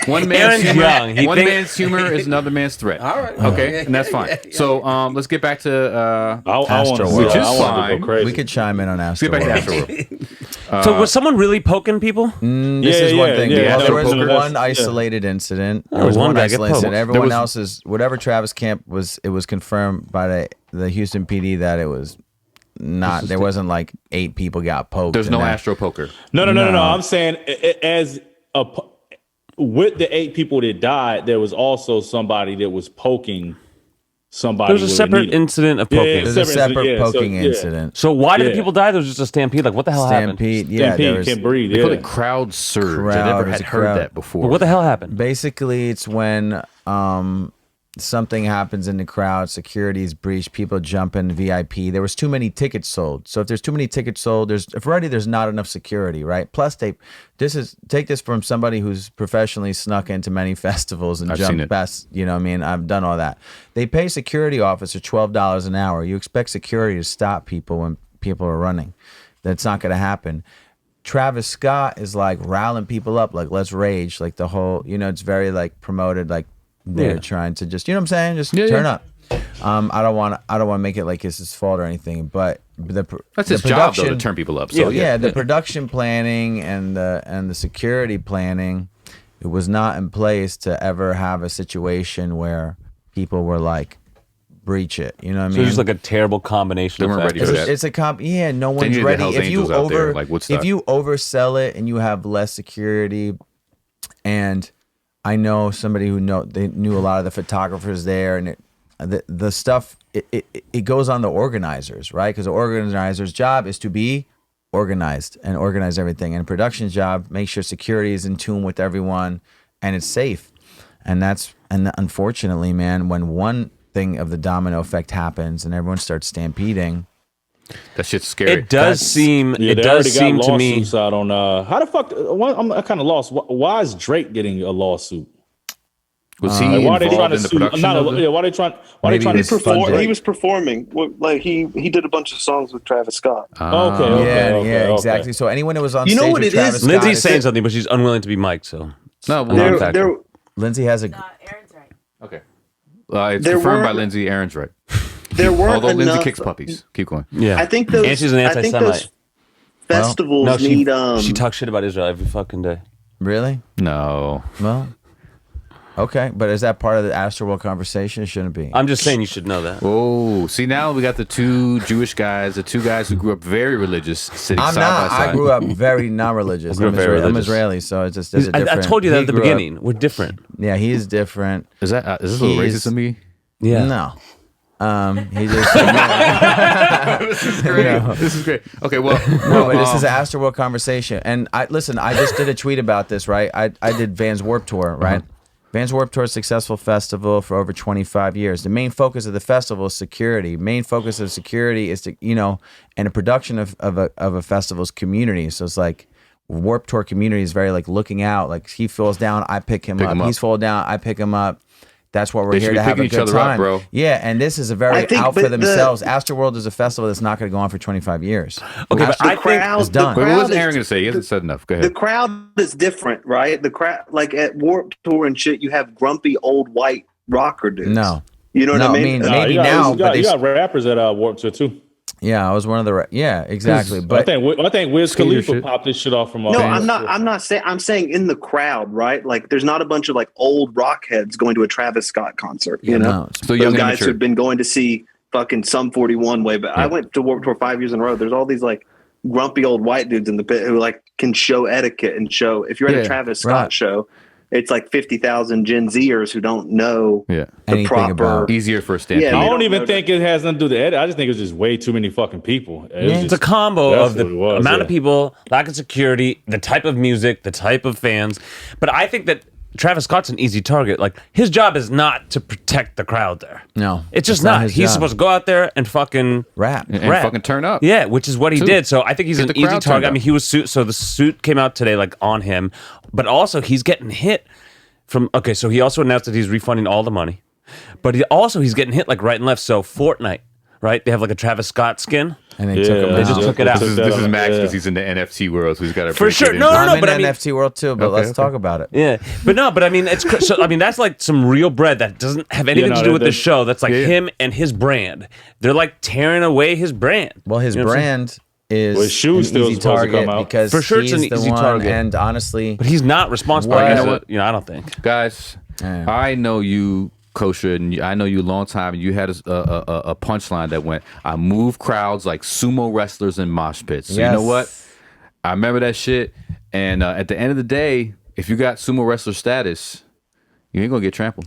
one man's Aaron's humor, young. He one thinks- man's humor is another man's threat. All right. Okay, Yeah, and that's fine. So let's get back to I want Astroworld. to Which is fine. go crazy. We could chime in on let's get back to Astroworld. Astroworld. So was someone really poking people? This Yeah, is one yeah, thing. yeah, Well, there was poker. one Yeah. isolated incident. Oh, There was one one guy get isolated incident. poked. Everyone There was- else's, whatever Travis Camp was, it was confirmed by the Houston PD that it was not. There wasn't like 8 people got poked. There's and no that- Astro poker. No. I'm saying with the 8 people that died, there was also somebody that was poking somebody. There was a with separate needle. incident of Yeah, poking. yeah, There's a separate Yeah, so, poking yeah. incident. So why did Yeah. the people die? There was just a stampede. Like what the hell happened? Stampede. Yeah, Stampede there was, can't breathe. They call Yeah. it crowd surge. I Crowd, never it was had a heard crowd. that before. But what the hell happened? Basically, it's when something happens in the crowd, security is breached, people jump in VIP. There was too many tickets sold. So if there's too many tickets sold, there's not enough security, right? Plus, take this from somebody who's professionally snuck into many festivals and I've seen jumped it. best. You know what I mean? I've done all that. They pay security officer $12 an hour. You expect security to stop people when people are running. That's not going to happen. Travis Scott is like riling people up, like let's rage, like the whole, it's very like promoted, like they're trying to just, you know what I'm saying, just turn up. I don't want to make it like it's his fault or anything, but That's his job, though, to turn people up. So the production planning and the security planning, it was not in place to ever have a situation where people were like breach it. You know what I So mean? it's just like a terrible combination They of weren't ready factors. for that. It's a comp. Yeah, no They one's needed the ready. Hells If you Angels out there, like Woodstock. if you oversell it and you have less security, and I know somebody they knew a lot of the photographers there, and the stuff it goes on the organizers, right? Because the organizer's job is to be organized and organize everything, and production's job make sure security is in tune with everyone and it's safe. And unfortunately, man, when one thing of the domino effect happens and everyone starts stampeding, that shit's scary. It does seem. Yeah, It they does already seem got to me. lawsuits out on how the fuck. I'm kind of lost. Why is Drake getting a lawsuit? Was he Like, why are they trying involved to in the sue? production? Not of the- why they trying? Why Maybe they trying he to was funded. He was performing. Like he did a bunch of songs with Travis Scott. Okay, exactly. So anyone who was on You know stage what with it is? Travis Scott, Lindsay's saying something, but she's unwilling to be mic'd. So No, well, There- factor. Lindsay has a Aaron's right. Okay. It's There confirmed by were- Lindsay. Aaron's right. There weren't Although Lindsay enough. kicks puppies. Keep going. yeah, I think those. and she's an I think anti-Semite. those festivals No, need. she talks shit about Israel every fucking day. really No. well. Okay, but is that part of the Astroworld conversation? It shouldn't be. I'm just saying you should know that. Oh, see now we got the two Jewish guys, the two guys who grew up very religious, sitting I'm side not. by side. I grew up very non-religious. grew up very I'm religious. Israeli, so it's just there's a I different. told you that he at the grew up- beginning. We're different. Yeah, he's different. Is this a little He's- racist of me? Yeah. No. He just This is great. This is great. Okay, well, no, but this is an Astroworld conversation. And I just did a tweet about this, right? I did Vans Warped Tour, right? Vans Warped Tour is a successful festival for over 25 years. The main focus of the festival is security. Main focus of security is to, and the production of a festival is community. So it's like Warped Tour community is very like looking out. Like he falls down, I pick him up. He's falling down, I pick him up. That's what we're They here should to be have a picking good each other up, time, bro. Yeah, and this is a I very think, out for but themselves. Astroworld is a festival that's not going to go on for 25 years. Okay, but I think it's done. Wait, what was crowd Aaron is- going to say? He hasn't said enough. Go The ahead. crowd is different, right? The crowd, like at Warped Tour and shit, you have grumpy old white rocker dudes. No. You know what No, I I mean? mean, maybe you got, now, you but got, they you got rappers at Warped Tour too. Yeah, I was one of the. Yeah, exactly. I But think Wiz Skater Khalifa shit. popped this shit off from. No, I'm not saying. I'm saying in the crowd, right? Like, there's not a bunch of like old rock heads going to a Travis Scott concert. You know, no, So young those and guys immature. who've been going to see fucking Sum 41 way back. I went to Warped Tour 5 years in a row. There's all these like grumpy old white dudes in the pit who like can show etiquette and show. If you're at Yeah, a Travis Scott right. show, it's like 50,000 Gen Zers who don't know Yeah. the Anything proper. about- Easier for a stand. Yeah, I they don't don't even know think it has nothing to do with the edit. I just think it's just way too many fucking people. it's a combo That's of the what it was, amount yeah. of people, lack of security, the type of music, the type of fans. But I think that Travis Scott's an easy target. Like his job is not to protect the crowd there. No, It's just it's not not. his He's job. supposed to go out there and fucking rap. And rap. fucking turn up. Yeah, which is what he Too. did. So I think he's Get an the easy crowd turned target. I up. mean, he was so the suit came out today, like on him, but also he's getting hit from. Okay, so he also announced that he's refunding all the money, but he's getting hit like right and left. So Fortnite, right? They have like a Travis Scott skin. And they took him They out. just took it out. This is Max because he's in the NFT world, so he's got to For sure. No, I'm in but the I mean- NFT world too, but let's talk about it. Yeah, but I mean, so I mean, that's like some real bread that doesn't have anything to do with the show. That's like him and his brand. They're like tearing away his brand. Well, his You know what I'm saying? brand is Well, his shoes an still easy supposed to target come out. because For sure it's he's an the easy one, target. and honestly, But he's not responsible. Well, I guess, you know what? I don't think. Guys, Yeah. I know you, Kosha, and I know you a long time, and you had a punchline that went, I move crowds like sumo wrestlers in mosh pits. So you know what? I remember that shit, and at the end of the day, if you got sumo wrestler status, you ain't gonna get trampled.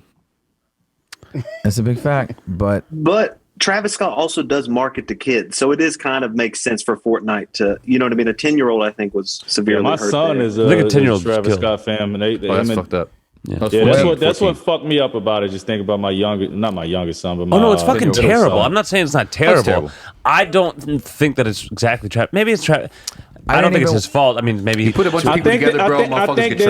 That's a big fact. But Travis Scott also does market to kids, so it is kind of makes sense for Fortnite to, you know what I mean? A 10-year-old, I think, was severely my hurt. son there. is Look at a 10-year-olds Travis killed. Scott fan, and they Oh, that's him and- fucked up. Yeah. That was Yeah, 14, that's 14. what fucked me up about it. Just think about my not my youngest son, but my Oh no, it's fucking middle terrible. son. I'm not saying it's not terrible. terrible. I don't think that it's exactly Travis. Maybe it's Travis. I I don't didn't think it's even- his fault. I mean, maybe You put a bunch of people together, bro. I Motherfuckers think get they're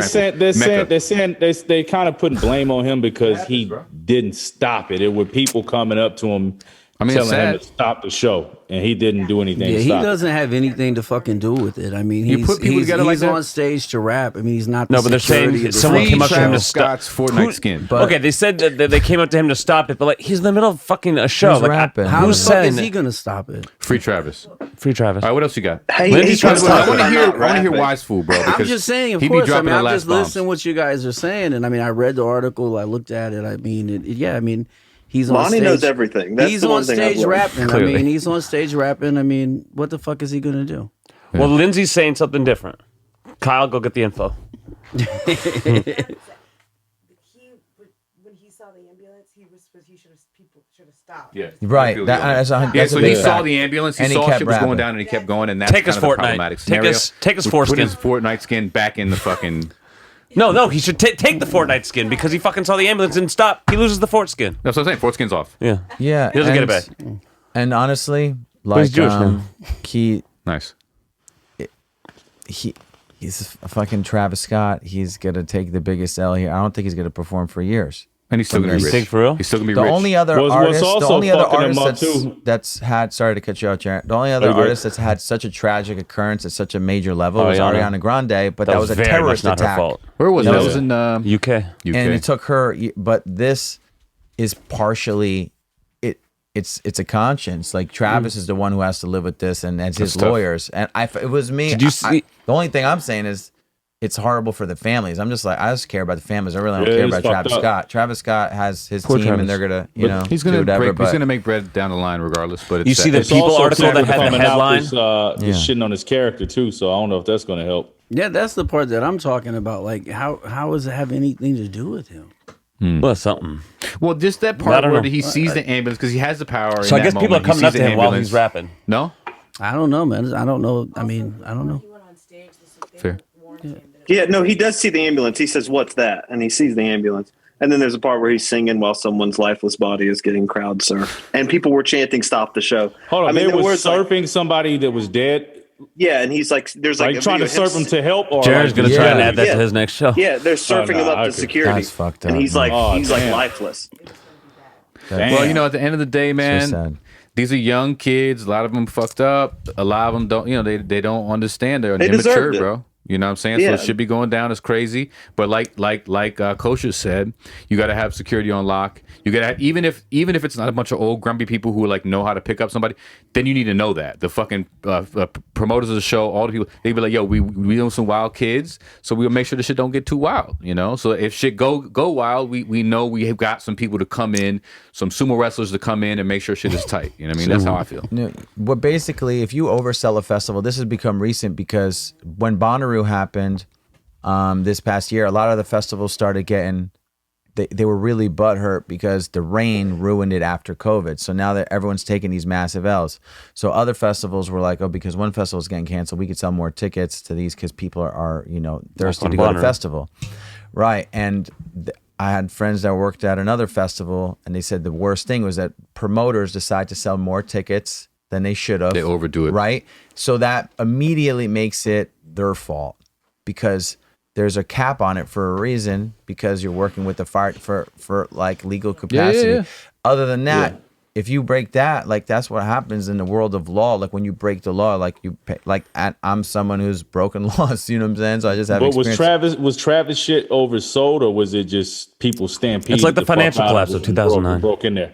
trampled. they kind of putting blame on him because he didn't stop it. It were people coming up to him, I mean, it's telling him sad. to stop the show, and he didn't do anything. Yeah, to he stop doesn't have anything to fucking do with it. I mean, You he's, put people he's, together like he's that? on stage to rap. I mean, he's not the No, but they're security saying of the someone stage. came up to him to Travis stop. Scott's Fortnite skin. But- Okay, they said that they came up to him to stop it, but like he's in the middle of fucking a show. He's Like, rapping. How the who's fuck saying is he that? gonna stop it? Free Travis. All Free Travis? right, what else you got? Hey, Lindsay's he's trying to talking stop about it. I not want to hear rapping. Wise Fool, bro. I'm because just saying, of he be course. I dropping mean, the I'm last just bombs. listening to what you guys are saying, and I mean, I read the article, I looked at it. I mean, yeah, I mean, he's on Lonnie stage. knows everything. That's he's the on one thing I've stage learned. rapping. Clearly. I mean, he's on stage rapping. I mean, what the fuck is he gonna do? Well, Lindsay's saying something different. Kyle, go get the info. When he saw the ambulance, people should have stopped. Yeah. right, I feel that's you. a, Yeah, that's so a he big saw fact. the ambulance, he And he saw kept shit was going rapping. down, and he kept going, and that's Take kind us of the Fortnite. problematic Take scenario. us Put foreskin. his Fortnite skin back in the fucking... No, he should take the Fortnite skin because he fucking saw the ambulance and stop. He loses the Fort skin. That's what I'm saying. Fortskin's off. Yeah. Yeah, He doesn't get it back. And honestly, he's like Jewish now. Nice. he's a fucking Travis Scott. He's gonna take the biggest L here. I don't think he's gonna perform for years. And he's still going to be You rich. think for real? He's still going to be The rich. only other What's artist, the also only other fucking him artist up, too. that's had, sorry to cut you out, Jarren. The only other Oh, good. artist that's had such a tragic occurrence at such a major level was Ariana. Ariana Grande, but that was a very terrorist much not attack. her fault. Where was it? No. That was in UK. UK. And it took her, but this is partially it's a conscience. Like Travis is the one who has to live with this, and as his tough. lawyers. And it was me. Did you see- the only thing I'm saying is it's horrible for the families. I'm just like, I just care about the families. I really don't Yeah, care it's about fucked Travis up. Scott. Travis Scott has his Poor team, Travis. and they're gonna, you know, He's do gonna whatever. break, he's but gonna make bread down the line regardless. But it's You see sad. the It's People also article that had the coming out headline? this Yeah. shitting on his character too. So I don't know if that's going to help. Yeah, that's the part that I'm talking about. Like, how does it have anything to do with him? Well, something. Well, just that I part don't where know. he sees the ambulance because he has the power. So in I guess that people are moment. He coming up sees to the him while ambulance. he's rapping. No, I don't know, man. I don't know. I mean, I don't know. He went on stage. Fair. Warned him that Yeah, no, he does see the ambulance. He says, "What's that?" And he sees the ambulance. And then there's a part where he's singing while someone's lifeless body is getting crowd surfed, and people were chanting, "Stop the show!" Hold on, I mean, they there were was, like- surfing somebody that was dead. yeah, and he's like, "There's like Like a trying to video of surf him to help, or Jared's like, gonna try and Yeah. add that Yeah. to his next show. Yeah, they're surfing him up okay. to security. That's fucked up, and he's man. like, Oh, he's like damn. lifeless. That's- well, you know, at the end of the day, so man, sad. these are young kids. A lot of them fucked up. A lot of them don't. You know, they don't understand. They're They immature, deserved it. bro. You know what I'm saying? So Yeah. it should be going down. It's crazy. But like Kosha said, you got to have security on lock. You got to have, even if it's not a bunch of old grumpy people who like know how to pick up somebody, then you need to know that the fucking promoters of the show, all the people, they be like, yo, we know some wild kids, so we'll make sure the shit don't get too wild. You know, so if shit go wild, we know we have got some people to come in, some sumo wrestlers to come in and make sure shit is tight. You know what I mean? That's how I feel. No, well, basically, if you oversell a festival, this has become recent because when Bonnaroo happened this past year, a lot of the festivals started getting, they were really butthurt because the rain ruined it after COVID. So now that everyone's taking these massive L's. So other festivals were like, oh, because one festival is getting canceled, we could sell more tickets to these because people are you know, thirsty on to go to Bonnaroo. festival. Right. And I had friends that worked at another festival, and they said the worst thing was that promoters decide to sell more tickets than they should have. They overdo it. Right? So that immediately makes it their fault because there's a cap on it for a reason because you're working with the fire for like legal capacity. yeah. Other than that, if you break that, like that's what happens in the world of law. Like when you break the law, like you pay, like I'm someone who's broken laws, you know what I'm saying? So I just have But experience. was Travis shit oversold, or was it just people stampede? It's like the fuck financial out collapse of and 2009. broke in there.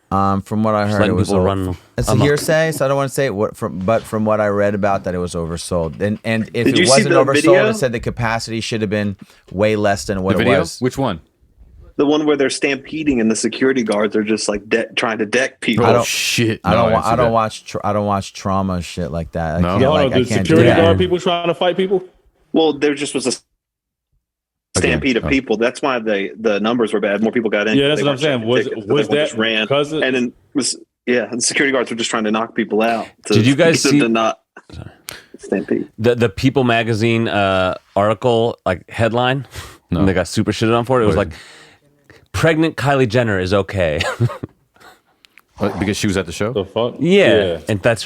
From what I heard, letting it was people run it's a amok. hearsay, so I don't want to say it. But from what I read about that, it was oversold. And if Did it you see wasn't the oversold, video? it said the capacity should have been way less than what The it video? was. Which one? The one where they're stampeding and the security guards are just like trying to deck people. I Oh don't- shit! I don't. No, I don't watch. I don't watch trauma shit like that. I No? can't, Yeah, Hold like, on, I did can't do security that. guard people trying to fight people? Well, there just was a stampede of Oh. people. That's why the numbers were bad. More people got in. Yeah, that's They what I'm weren't saying. checking Was tickets, so was everyone that just ran? because of, And then the security guards were just trying to knock people out. Did you guys get them see- to not stampede? The People magazine article like headline? No. And they got super shitted on for it. It was What like, pregnant Kylie Jenner is okay. Because she was at the show. the fuck? Yeah. And that's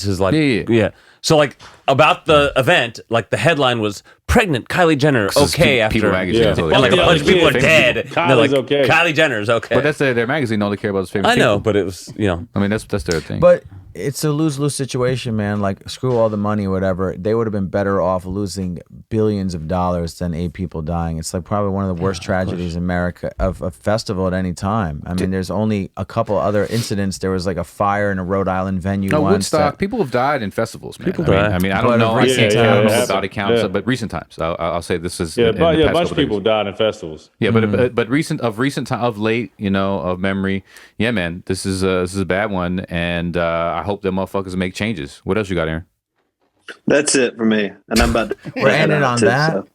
his like, Yeah. So like about the event, like the headline was pregnant Kylie Jenner It's okay People after. magazine. Yeah. that's all they And like a care bunch about. of people are Famous dead. people. And they're like, Kylie's okay. Kylie Jenner's okay. But that's their magazine. All they care about is famous I know, people. but it was, you know. I mean, that's their thing. But it's a lose-lose situation, man. Like screw all the money or whatever. They would have been better off losing billions of dollars than 8 people dying. It's like probably one of the worst tragedies in America of a festival at any time. I mean, there's only a couple other incidents. There was like a fire in a Rhode Island venue no, once. Woodstock. People have died in festivals, man. People I mean, die. I mean, I But don't know. I recent can't tell. I don't know times- what body counts, Yeah. but recent times. I'll say this is. Yeah, in but the yeah, a past bunch of couple days. people died in festivals. Yeah, but recent of late, you know, of memory. Yeah, man, this is a bad one, and I hope that motherfuckers make changes. What else you got, Aaron? That's it for me. And I'm about to We're ending on that.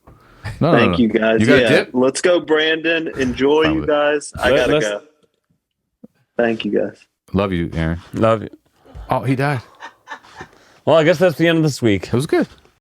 No, Thank you guys. You got a Yeah, dip? let's go, Brandon. Enjoy, Fine you with it. guys. I gotta Let's- go. Thank you guys. Love you, Aaron. Love you. Oh, he died. Well, I guess that's the end of this week. It was good.